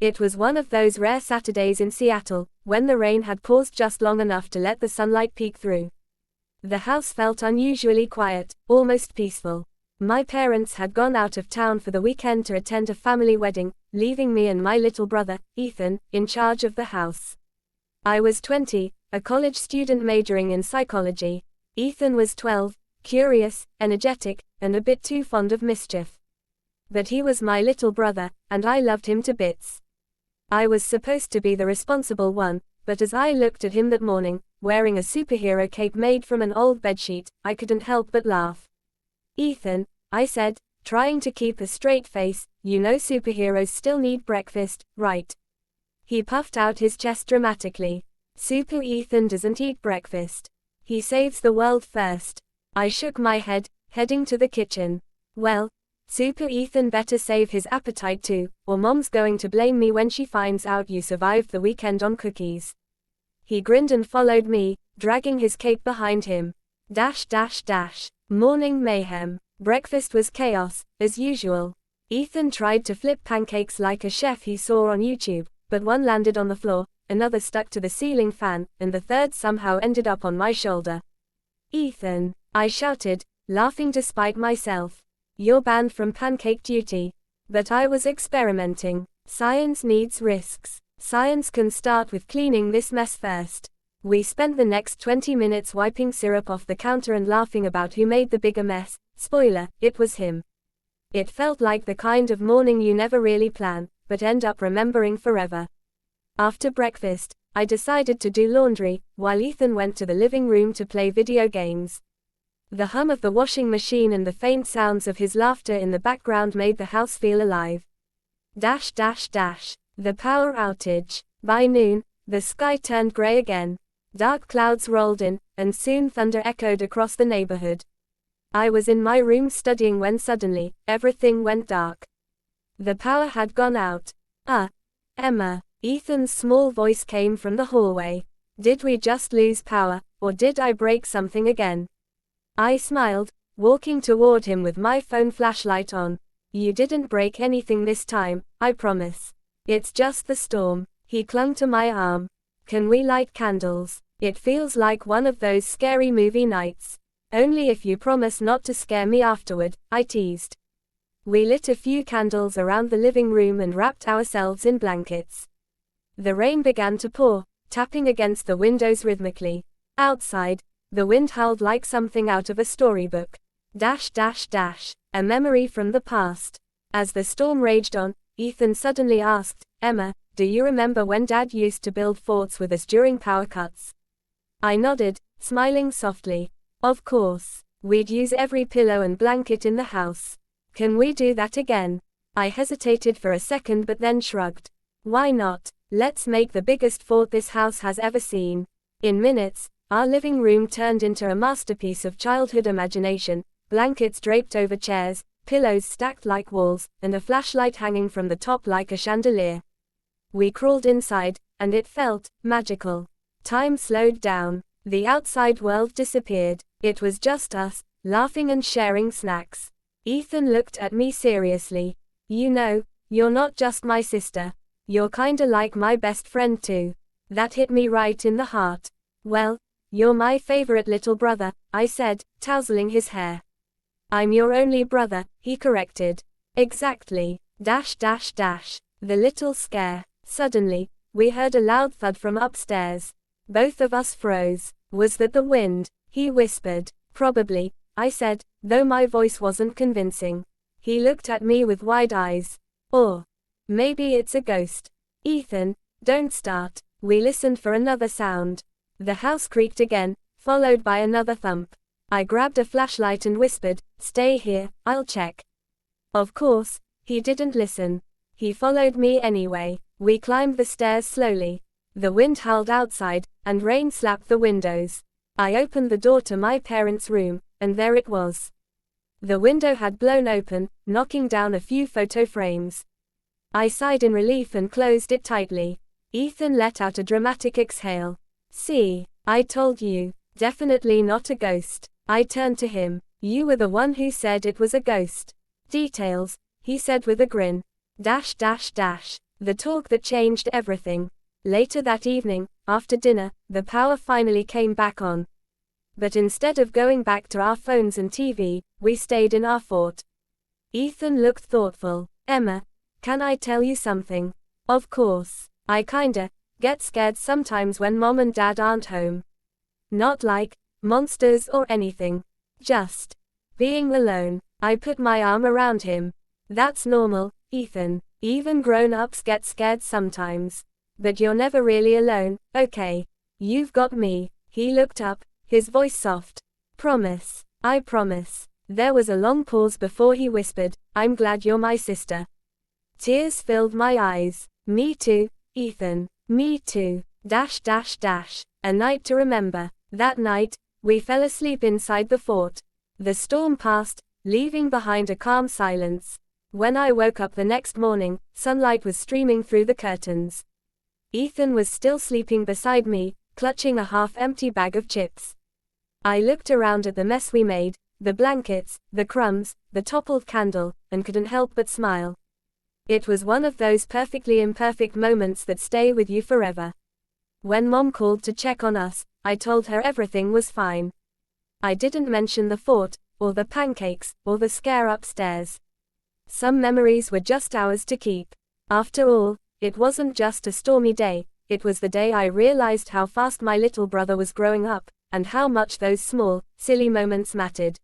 It was one of those rare Saturdays in Seattle, when the rain had paused just long enough to let the sunlight peek through. The house felt unusually quiet, almost peaceful. My parents had gone out of town for the weekend to attend a family wedding, leaving me and my little brother, Ethan, in charge of the house. I was 20, a college student majoring in psychology. Ethan was 12, curious, energetic, and a bit too fond of mischief. But he was my little brother, and I loved him to bits. I was supposed to be the responsible one, but as I looked at him that morning, wearing a superhero cape made from an old bedsheet, I couldn't help but laugh. "Ethan," I said, trying to keep a straight face, "you know superheroes still need breakfast, right?" He puffed out his chest dramatically. "Super Ethan doesn't eat breakfast. He saves the world first." I shook my head, heading to the kitchen. "Well, Super Ethan better save his appetite too, or Mom's going to blame me when she finds out you survived the weekend on cookies." He grinned and followed me, dragging his cape behind him. Morning mayhem. Breakfast was chaos, as usual. Ethan tried to flip pancakes like a chef he saw on YouTube, but one landed on the floor, another stuck to the ceiling fan, and the third somehow ended up on my shoulder. "Ethan," I shouted, laughing despite myself. "You're banned from pancake duty." But I was experimenting. Science needs risks. Science can start with cleaning this mess first. We spent the next 20 minutes wiping syrup off the counter and laughing about who made the bigger mess. Spoiler, it was him. It felt like the kind of morning you never really plan, but end up remembering forever. After breakfast, I decided to do laundry, while Ethan went to the living room to play video games. The hum of the washing machine and the faint sounds of his laughter in the background made the house feel alive. The power outage. By noon, the sky turned gray again. Dark clouds rolled in, and soon thunder echoed across the neighborhood. I was in my room studying when suddenly, everything went dark. The power had gone out. Emma. Ethan's small voice came from the hallway. "Did we just lose power, or did I break something again?" I smiled, walking toward him with my phone flashlight on. "You didn't break anything this time, I promise. It's just the storm." He clung to my arm. "Can we light candles? It feels like one of those scary movie nights. Only if you promise not to scare me afterward," I teased. We lit a few candles around the living room and wrapped ourselves in blankets. The rain began to pour, tapping against the windows rhythmically. Outside, the wind howled like something out of a storybook. A memory from the past. As the storm raged on, Ethan suddenly asked, "Emma, do you remember when Dad used to build forts with us during power cuts?" I nodded, smiling softly. "Of course. We'd use every pillow and blanket in the house. Can we do that again?" I hesitated for a second but then shrugged. "Why not? Let's make the biggest fort this house has ever seen." In minutes, our living room turned into a masterpiece of childhood imagination, blankets draped over chairs, pillows stacked like walls, and a flashlight hanging from the top like a chandelier. We crawled inside, and it felt magical. Time slowed down. The outside world disappeared. It was just us, laughing and sharing snacks. Ethan looked at me seriously. "You know, you're not just my sister. You're kinda like my best friend too." That hit me right in the heart. "Well, you're my favorite little brother," I said, tousling his hair. "I'm your only brother," he corrected. "Exactly. The little scare." Suddenly, we heard a loud thud from upstairs. Both of us froze. "Was that the wind?" he whispered. "Probably," I said, though my voice wasn't convincing. He looked at me with wide eyes. "Or maybe it's a ghost." "Ethan, don't start." We listened for another sound. The house creaked again, followed by another thump. I grabbed a flashlight and whispered, "Stay here, I'll check." Of course, he didn't listen. He followed me anyway. We climbed the stairs slowly. The wind howled outside, and rain slapped the windows. I opened the door to my parents' room, and there it was. The window had blown open, knocking down a few photo frames. I sighed in relief and closed it tightly. Ethan let out a dramatic exhale. "See, I told you. Definitely not a ghost." I turned to him. "You were the one who said it was a ghost." "Details," he said with a grin. The talk that changed everything. Later that evening, after dinner, the power finally came back on. But instead of going back to our phones and TV, we stayed in our fort. Ethan looked thoughtful. Emma, can I tell you something? Of course. I kinda get scared sometimes when mom and dad aren't home. Not like monsters or anything. Just being alone. I put my arm around him. That's normal, Ethan. Even grown-ups get scared sometimes. But you're never really alone, okay? You've got me. He looked up, his voice soft. Promise. I promise. There was a long pause before he whispered, I'm glad you're my sister. Tears filled my eyes. Me too, Ethan. Me too. A night to remember. That night, we fell asleep inside the fort. The storm passed, leaving behind a calm silence. When I woke up the next morning, sunlight was streaming through the curtains. Ethan was still sleeping beside me, clutching a half-empty bag of chips. I looked around at the mess we made, the blankets, the crumbs, the toppled candle, and couldn't help but smile. It was one of those perfectly imperfect moments that stay with you forever. When Mom called to check on us, I told her everything was fine. I didn't mention the fort, or the pancakes, or the scare upstairs. Some memories were just ours to keep. After all, it wasn't just a stormy day, it was the day I realized how fast my little brother was growing up, and how much those small, silly moments mattered.